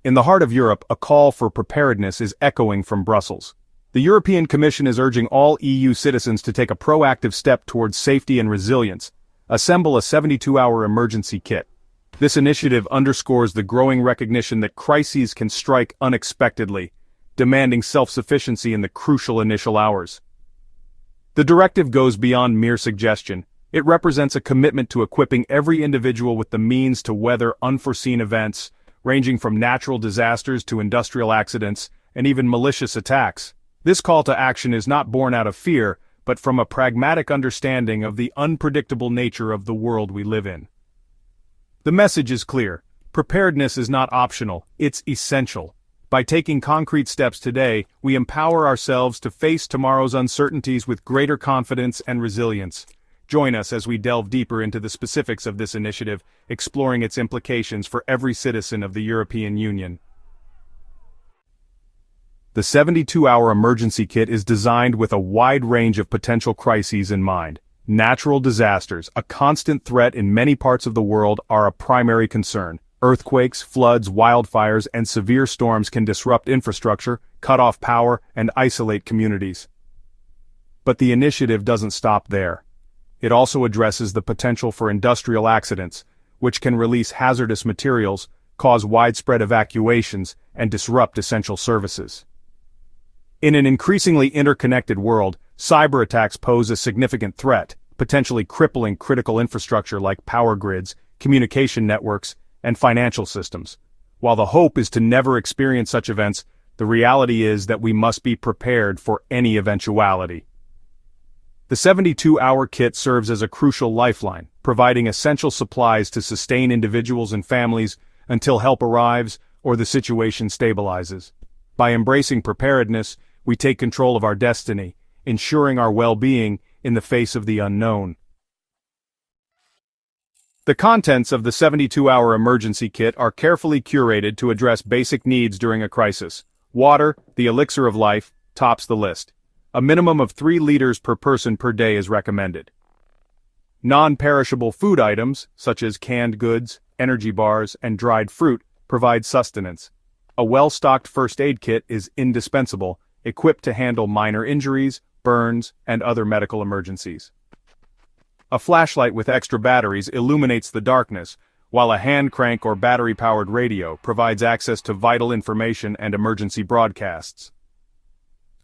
In the heart of Europe, a call for preparedness is echoing from Brussels. The European Commission is urging all EU citizens to take a proactive step towards safety and resilience. Assemble a 72-hour emergency kit. This initiative underscores the growing recognition that crises can strike unexpectedly, demanding self-sufficiency in the crucial initial hours. The directive goes beyond mere suggestion. It represents a commitment to equipping every individual with the means to weather unforeseen events, ranging from natural disasters to industrial accidents, and even malicious attacks. This call to action is not born out of fear, but from a pragmatic understanding of the unpredictable nature of the world we live in. The message is clear. Preparedness is not optional, it's essential. By taking concrete steps today, we empower ourselves to face tomorrow's uncertainties with greater confidence and resilience. Join us as we delve deeper into the specifics of this initiative, exploring its implications for every citizen of the European Union. The 72-hour emergency kit is designed with a wide range of potential crises in mind. Natural disasters, a constant threat in many parts of the world, are a primary concern. Earthquakes, floods, wildfires, and severe storms can disrupt infrastructure, cut off power, and isolate communities. But the initiative doesn't stop there. It also addresses the potential for industrial accidents, which can release hazardous materials, cause widespread evacuations, and disrupt essential services. In an increasingly interconnected world, cyber attacks pose a significant threat, potentially crippling critical infrastructure like power grids, communication networks, and financial systems. While the hope is to never experience such events, the reality is that we must be prepared for any eventuality. The 72-hour kit serves as a crucial lifeline, providing essential supplies to sustain individuals and families until help arrives or the situation stabilizes. By embracing preparedness, we take control of our destiny, ensuring our well-being in the face of the unknown. The contents of the 72-hour emergency kit are carefully curated to address basic needs during a crisis. Water, the elixir of life, tops the list. A minimum of 3 liters per person per day is recommended. Non-perishable food items, such as canned goods, energy bars, and dried fruit, provide sustenance. A well-stocked first aid kit is indispensable, equipped to handle minor injuries, burns, and other medical emergencies. A flashlight with extra batteries illuminates the darkness, while a hand crank or battery-powered radio provides access to vital information and emergency broadcasts.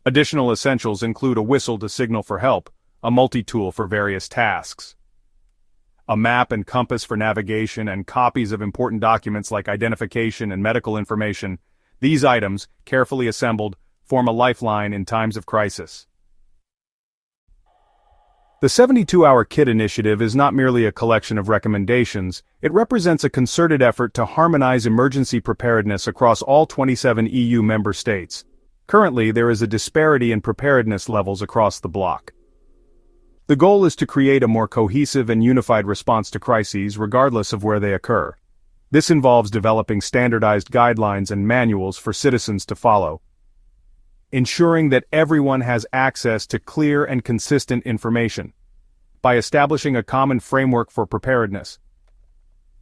Additional essentials include a whistle to signal for help, a multi-tool for various tasks, a map and compass for navigation, and copies of important documents like identification and medical information. These items, carefully assembled, form a lifeline in times of crisis. The 72-hour kit initiative is not merely a collection of recommendations, it represents a concerted effort to harmonize emergency preparedness across all 27 EU member states. Currently, there is a disparity in preparedness levels across the bloc. The goal is to create a more cohesive and unified response to crises regardless of where they occur. This involves developing standardized guidelines and manuals for citizens to follow, ensuring that everyone has access to clear and consistent information. By establishing a common framework for preparedness,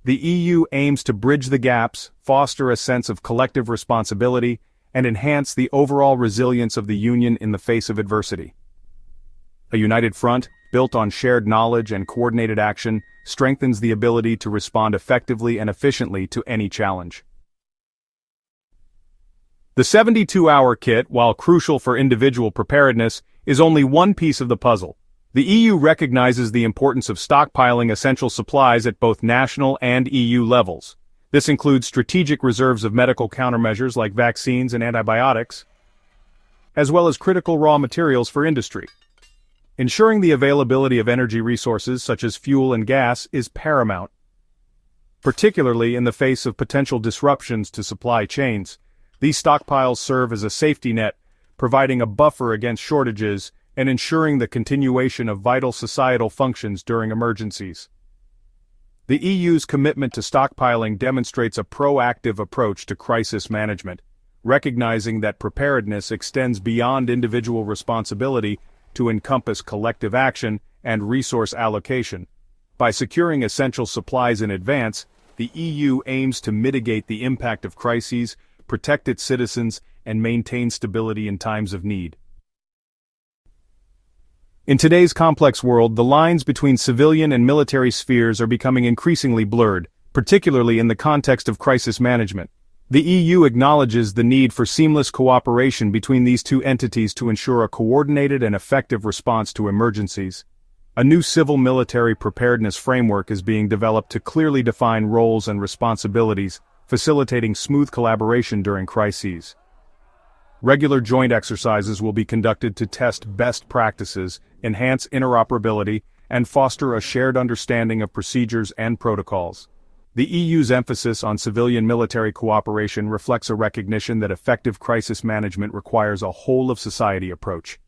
the EU aims to bridge the gaps, foster a sense of collective responsibility, and enhance the overall resilience of the Union in the face of adversity. A united front, built on shared knowledge and coordinated action, strengthens the ability to respond effectively and efficiently to any challenge. The 72-hour kit, while crucial for individual preparedness, is only one piece of the puzzle. The EU recognizes the importance of stockpiling essential supplies at both national and EU levels. This includes strategic reserves of medical countermeasures like vaccines and antibiotics, as well as critical raw materials for industry. Ensuring the availability of energy resources such as fuel and gas is paramount, particularly in the face of potential disruptions to supply chains. These stockpiles serve as a safety net, providing a buffer against shortages and ensuring the continuation of vital societal functions during emergencies. The EU's commitment to stockpiling demonstrates a proactive approach to crisis management, recognizing that preparedness extends beyond individual responsibility to encompass collective action and resource allocation. By securing essential supplies in advance, the EU aims to mitigate the impact of crises, protect its citizens, and maintain stability in times of need. In today's complex world, the lines between civilian and military spheres are becoming increasingly blurred, particularly in the context of crisis management. The EU acknowledges the need for seamless cooperation between these two entities to ensure a coordinated and effective response to emergencies. A new civil-military preparedness framework is being developed to clearly define roles and responsibilities, facilitating smooth collaboration during crises. Regular joint exercises will be conducted to test best practices, enhance interoperability, and foster a shared understanding of procedures and protocols. The EU's emphasis on civilian-military cooperation reflects a recognition that effective crisis management requires a whole-of-society approach.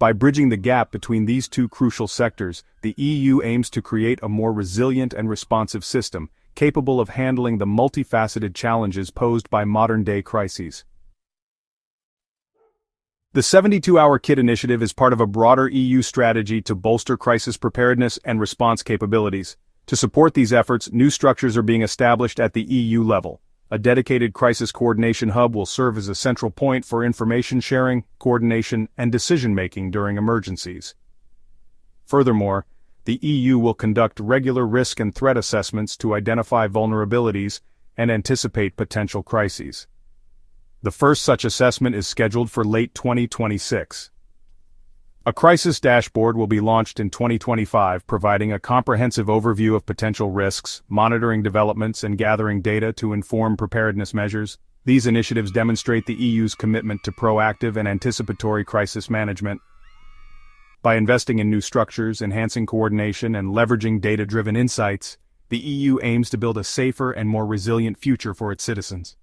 By bridging the gap between these two crucial sectors, the EU aims to create a more resilient and responsive system, capable of handling the multifaceted challenges posed by modern-day crises. The 72-Hour Kit initiative is part of a broader EU strategy to bolster crisis preparedness and response capabilities. To support these efforts, new structures are being established at the EU level. A dedicated crisis coordination hub will serve as a central point for information sharing, coordination, and decision-making during emergencies. Furthermore, the EU will conduct regular risk and threat assessments to identify vulnerabilities and anticipate potential crises. The first such assessment is scheduled for late 2026. A crisis dashboard will be launched in 2025, providing a comprehensive overview of potential risks, monitoring developments, and gathering data to inform preparedness measures. These initiatives demonstrate the EU's commitment to proactive and anticipatory crisis management. By investing in new structures, enhancing coordination, and leveraging data-driven insights, the EU aims to build a safer and more resilient future for its citizens.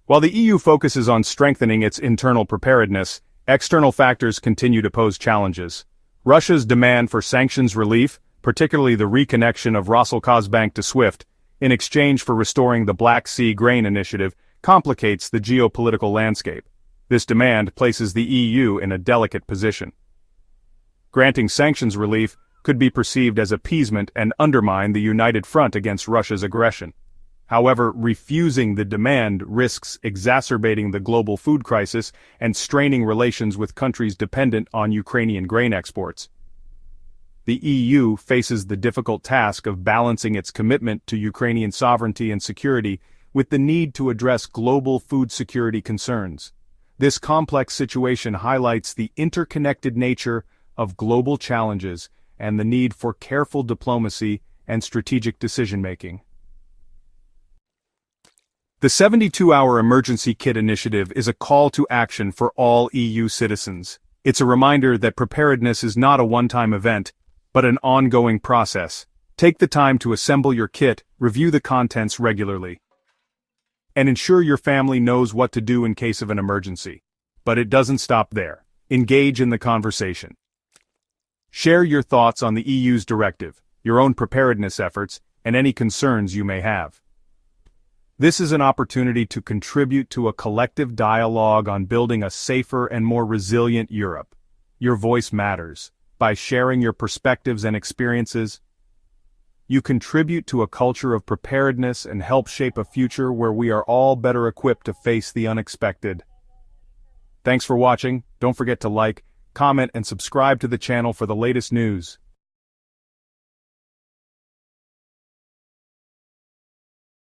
While the EU focuses on strengthening its internal preparedness, external factors continue to pose challenges. Russia's demand for sanctions relief, particularly the reconnection of Rosalkazbank to SWIFT, in exchange for restoring the Black Sea Grain Initiative, complicates the geopolitical landscape. This demand places the EU in a delicate position. Granting sanctions relief could be perceived as appeasement and undermine the united front against Russia's aggression. However, refusing the demand risks exacerbating the global food crisis and straining relations with countries dependent on Ukrainian grain exports. The EU faces the difficult task of balancing its commitment to Ukrainian sovereignty and security with the need to address global food security concerns. This complex situation highlights the interconnected nature of global challenges and the need for careful diplomacy and strategic decision-making. The 72-Hour Emergency Kit initiative is a call to action for all EU citizens. It's a reminder that preparedness is not a one-time event, but an ongoing process. Take the time to assemble your kit, review the contents regularly, and ensure your family knows what to do in case of an emergency. But it doesn't stop there. Engage in the conversation. Share your thoughts on the EU's directive, your own preparedness efforts, and any concerns you may have. This is an opportunity to contribute to a collective dialogue on building a safer and more resilient Europe. Your voice matters. By sharing your perspectives and experiences, you contribute to a culture of preparedness and help shape a future where we are all better equipped to face the unexpected. Thanks for watching. Don't forget to like, comment, and subscribe to the channel for the latest news.